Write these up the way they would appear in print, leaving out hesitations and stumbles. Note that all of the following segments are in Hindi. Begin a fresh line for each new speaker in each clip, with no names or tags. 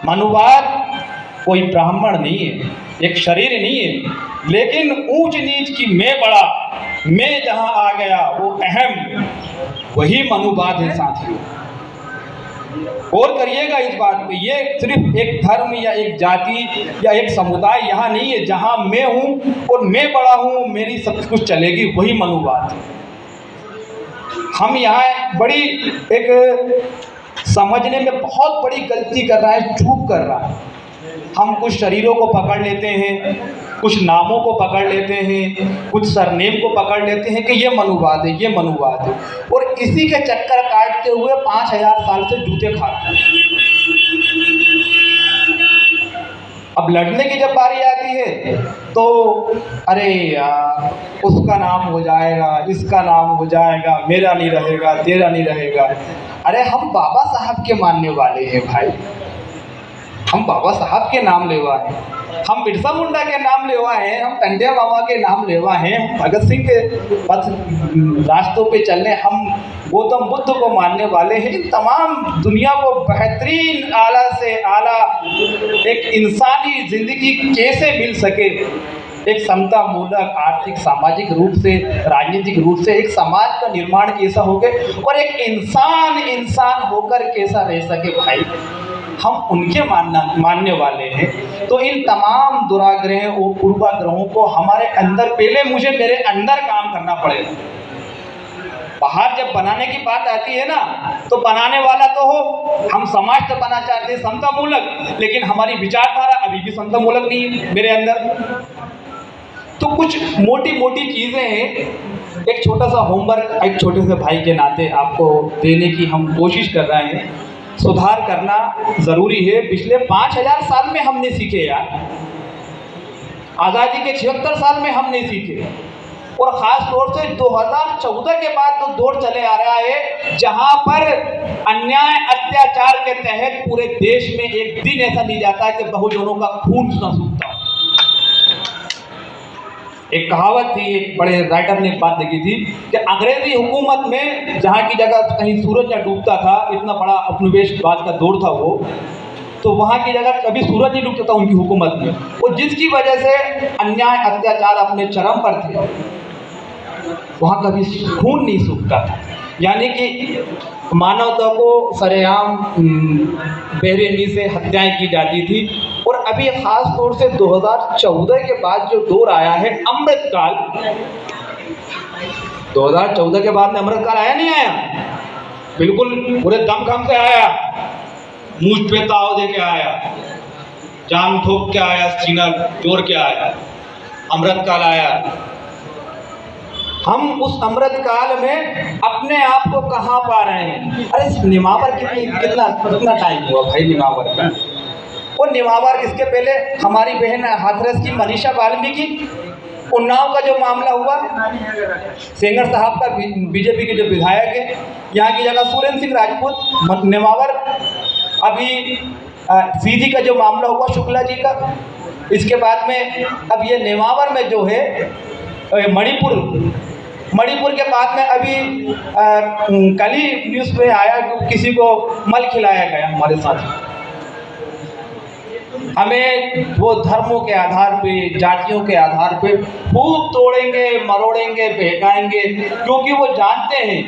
मनुवाद कोई ब्राह्मण नहीं है, एक शरीर नहीं है, लेकिन ऊंच नीच की मैं बड़ा, मैं जहां आ गया वो अहम, वही मनुवाद है साथियों। और करिएगा इस बात पे, ये सिर्फ एक धर्म या एक जाति या एक समुदाय यहाँ नहीं है। जहाँ मैं हूँ और मैं बड़ा हूँ, मेरी सब कुछ चलेगी, वही मनुवाद है। हम यहाँ बड़ी एक समझने में बहुत बड़ी गलती कर रहा है, चूक कर रहा है। हम कुछ शरीरों को पकड़ लेते हैं, कुछ नामों को पकड़ लेते हैं, कुछ सरनेम को पकड़ लेते हैं कि ये मनुवाद है, ये मनुवाद है, और इसी के चक्कर काटते हुए 5000 साल से जूते खा रहे हैं। अब लड़ने की जब बारी आती है तो अरे यार उसका नाम हो जाएगा, इसका नाम हो जाएगा, मेरा नहीं रहेगा, तेरा नहीं रहेगा। अरे हम बाबा साहब के मानने वाले हैं भाई, हम बाबा साहब के नाम लेवा हैं, हम बिरसा मुंडा के नाम लेवा हैं, हम टंडिया मामा के नाम लेवा हैं, हम भगत सिंह के पथ रास्तों पे चलने, हम गौतम बुद्ध को मानने वाले हैं। इन तमाम दुनिया को बेहतरीन आला से आला एक इंसानी ज़िंदगी कैसे मिल सके, एक समता मूलक आर्थिक सामाजिक रूप से राजनीतिक रूप से एक समाज का निर्माण कैसा हो गए, और एक इंसान होकर कैसा रह सके भाई, हम उनके मानने वाले हैं। तो इन तमाम दुराग्रहों और पूर्वाग्रहों को हमारे अंदर, पहले मुझे मेरे अंदर काम करना पड़ेगा। बाहर जब बनाने की बात आती है ना, तो बनाने वाला तो हो, हम समाज तो बना चाहते हैं समता मूलक, लेकिन हमारी विचारधारा अभी भी समता मूलक नहीं है मेरे अंदर। तो कुछ मोटी मोटी चीज़ें हैं, एक छोटा सा होमवर्क एक छोटे से भाई के नाते आपको देने की हम कोशिश कर रहे हैं। सुधार करना ज़रूरी है। पिछले 5000 साल में हम नहीं सीखे यार, आज़ादी के 76 साल में हम नहीं सीखे, और ख़ास तौर से 2014 के बाद तो दौर चले आ रहा है जहां पर अन्याय अत्याचार के तहत पूरे देश में एक दिन ऐसा नहीं जाता है कि बहुजनों का खून न सूखता। एक कहावत थी, एक बड़े राइटर ने बात लिखी थी कि अंग्रेजी हुकूमत में जहाँ की जगह कहीं सूरज न डूबता था, इतना बड़ा उपनिवेशवाद का दौर था वो, तो वहाँ की जगह कभी सूरज नहीं डूबता था उनकी हुकूमत में, और जिसकी वजह से अन्याय अत्याचार अपने चरम पर थे, वहाँ कभी खून नहीं सूखता था। यानी कि मानवता को सरेआम बेरहमी से हत्याएं की जाती थी। और अभी ख़ास तौर से 2014 के बाद जो दौर आया है अमृतकाल, 2014 के बाद में अमृतकाल आया नहीं आया, बिल्कुल पूरे दमखम से आया, मुझ पे ताव दे के आया, जान ठोक के आया, सीना जोड़ के आया, अमृतकाल आया। हम उस अमृतकाल में अपने आप को कहाँ पा रहे हैं? अरे निमावर कितना टाइम हुआ भाई निमावर का, और निमावर इसके पहले हमारी बहन हाथरस की मनीषा वाल्मीकि, उन्नाव का जो मामला हुआ, सेंगर साहब का बीजेपी के जो विधायक है, यहाँ की जगह सुरेंद्र सिंह राजपूत निमावर, अभी सीधी का जो मामला हुआ शुक्ला जी का, इसके बाद में अब ये निमावर में जो है मणिपुर के बाद में अभी कल ही न्यूज़ में आया कि किसी को मल खिलाया गया हमारे साथ। हमें वो धर्मों के आधार पे, जातियों के आधार पे खूब तोड़ेंगे, मरोड़ेंगे, बहकाएंगे, क्योंकि वो जानते हैं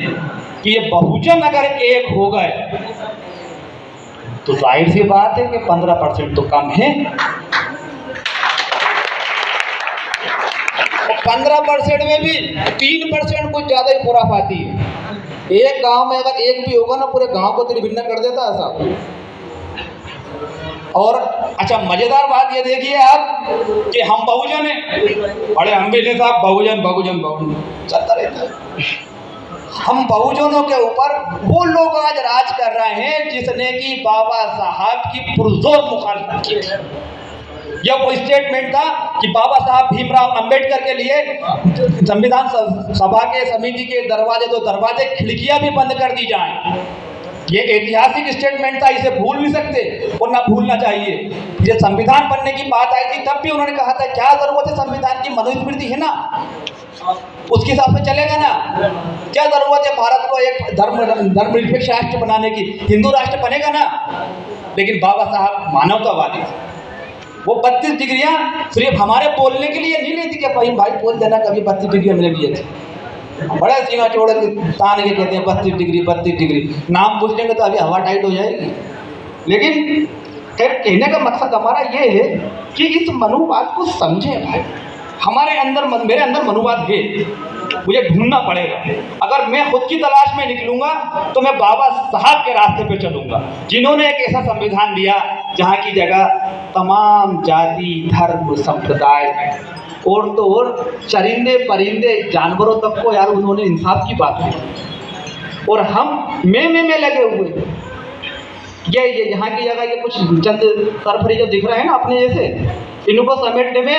कि ये बहुजन अगर एक हो गए तो जाहिर सी बात है कि 15% तो कम है। 15% में भी 3% कुछ ज़्यादा ही खुराफाती है। एक गांव में अगर एक भी होगा ना, पूरे गांव को तिरभिन्न कर देता है साहब। और अच्छा मज़ेदार बात ये देखिए आप कि हम बहुजन हैं, बड़े हम भी नहीं साहब, बहुजन चलता रहता है। हम बहुजनों के ऊपर वो लोग आज राज कर रहे हैं जिसने कि बाबा साहब की पुरजोर मुखालफत की थी। यह वो स्टेटमेंट था कि बाबा साहब भीमराव अंबेडकर के लिए संविधान सभा के समिति के दरवाजे खिड़कियां भी बंद कर दी जाएं। ये ऐतिहासिक स्टेटमेंट था, इसे भूल नहीं सकते और ना भूलना चाहिए। ये संविधान बनने की बात आई थी तब भी उन्होंने कहा था क्या जरूरत है संविधान की, मनुस्मृति है ना, उसके हिसाब से चलेगा ना। क्या जरूरत है भारत को एक धर्मनिरपेक्ष राष्ट्र बनाने की, हिंदू राष्ट्र बनेगा ना। लेकिन बाबा साहब मानवतावादी थे। वो 32 डिग्रियाँ सिर्फ हमारे बोलने के लिए नहीं लेती कि भाई बोल देना, कभी 32 डिग्री हमने लिए थे। बड़े सीना चोड़ के तान के कहते हैं 32 डिग्री, नाम पूछ लेंगे तो अभी हवा टाइट हो जाएगी। लेकिन खैर कहने का मकसद हमारा ये है कि इस मनुवाद को समझें भाई। हमारे अंदर मेरे अंदर मनुवाद है, मुझे ढूंढना पड़ेगा। अगर मैं खुद की तलाश में निकलूंगा तो मैं बाबा साहब के रास्ते पे चलूंगा, जिन्होंने एक ऐसा संविधान दिया जहाँ की जगह तमाम जाति धर्म संप्रदाय और तो और चरिंदे परिंदे जानवरों तक को यार उन्होंने इंसाफ की बात की। और हम में लगे हुए ये यहाँ की जगह ये कुछ चंद सरफरी जो दिख रहे हैं ना अपने जैसे, इनको समेटने में